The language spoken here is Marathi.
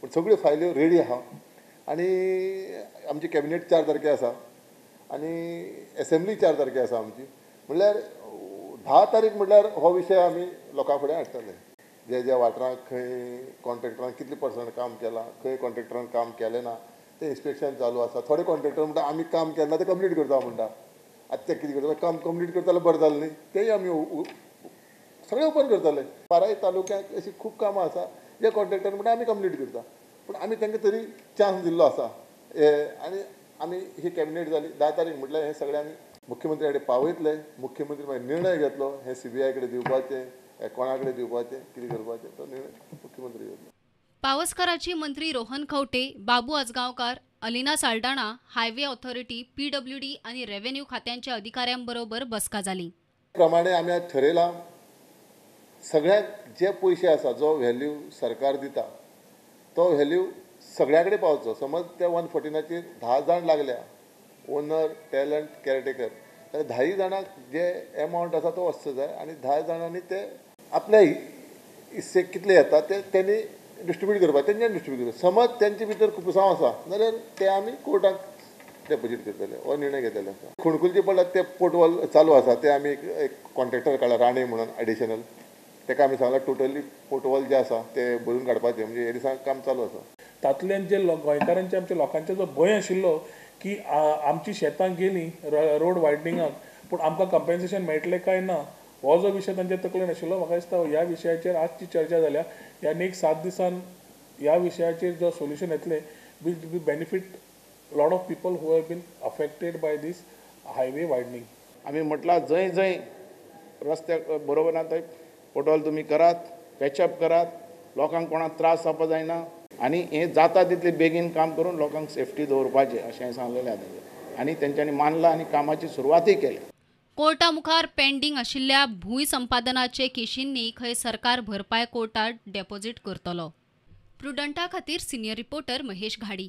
पण सगळ्यो फायल्यो रेडी आहा आनी आमची कॅबिनेट 4 तारखे आसा आनी एसेंब्ली 4 तारखे आसा आमची. म्हणल्यार 10 तारीख म्हणल्यार हो विशय आमी लोकां फुडें हाडटले. जे जे वाठारांत खंय कॉन्ट्रॅक्टरान कितले पर्संट काम केलां, खंय कॉन्ट्रॅक्टरान काम केलें ना तें इन्स्पेक्शन चालू आसा. थोडे कॉन्ट्रॅक्टर म्हणटा आमी काम केलें ना तें कंप्लीट करता म्हणटा. आतां ते कितें करता, काम कंप्लीट करता जाल्यार बरें जालें न्ही. तेंय आमी सगळें ओपन करताले. बाराय तालुक्यांत अशीं खूब कामां आसा जे कॉन्ट्रॅक्टर म्हणटा आमी कंप्लीट करता. पूण आमी तांकां तरी चान्स दिल्लो आसा. आनी आमी ही कॅबिनेट जाली 10 तारीख म्हटल्यार हें सगळें आमी मुख्यमंत्री कडेन पावयतले. मुख्यमंत्री मागीर निर्णय घेतलो हें CBI कडेन दिवपाचें, कोणा कडेन दिवपाचें, कितें करपाचें तो निर्णय मुख्यमंत्री घेतलो. पावसकाराची मंत्री Rohan Khaunte, Babu Ajgaonkar, Alina Saldanha, highway authority, PWD आणि रेव्हेन्यू खात्यांच्या अधिकाऱ्यांबरोबर बसका जाली. प्रमाणे आमी आज ठरयलां सगळ्याक जे पयशे आसा जो व्हॅल्यू सरकार दिता तो व्हॅल्यू सगळ्या कडेन पावचो. समज त्या 114चेर 10 जाण लागल्या ओनर, टॅलंट, कॅरटेकर जाल्यार 10 जाणांक जे एमावंट आसा तो वचचो जाय आनी 10 जाणांनी ते आपल्या हिस्सेक कितले येता ते त्यांनी डिस्ट्रिब्यूट करपाचें, तेंच्यानी डिस्ट्रिब्यूट करपाचें. समज तेंचे भितर कुपसांव आसा जाल्यार ते आमी कोर्टाक डेपोजीट करतले हो निर्णय घेतलेलो आसा. खणकुलचे पडल्यात ते पोर्टवॉल चालू आसा ते आमी एक कॉन्ट्रॅक्टर काडला राणे म्हणून एडिशनल. ताका आमी सांगलां टोटली पोर्टवॉल जे आसा ते भरून काडपाचें म्हणजे हे दिसा काम चालू आसा. तातूंतल्यान जे गोंयकारांचे आमच्या लोकांचे जो भंय आशिल्लो की आमची शेतां गेलीं रोड वायडनिंगाक पूण आमकां कंपेन्सेशन मेळटलें काय ना हो जो विशय तांचे तकलेन आशिल्लो. म्हाका दिसता ह्या विशयाचेर आजची चर्चा जाल्या ह्या नेक्स्ट 7 दिसान ह्या विशयाचेर जो सोल्युशन येतलें will benefit lot of people who have been affected by this highway widening. आमी म्हटलां जंय जंय रस्त्याक बरोबर ना थंय पोर्टवॉल तुमी करात, पॅचअप करात, लोकांक कोणाक त्रास जावपा जायना आनी हें जाता तितले बेगीन काम करून लोकांक सेफ्टी दवरपाचें अशें सांगलेलें आसा आनी तेंच्यांनी मानलां आनी कामाची सुरवातय केली. कोर्टा मुखार पेंडींग आशिल्ल्या भूंय संपादनाचे केशींनी खंय सरकार भरपाय कोर्टात डेपोजीट करतलो. प्रुडंटा खातीर सिनियर रिपोर्टर महेश घाडी.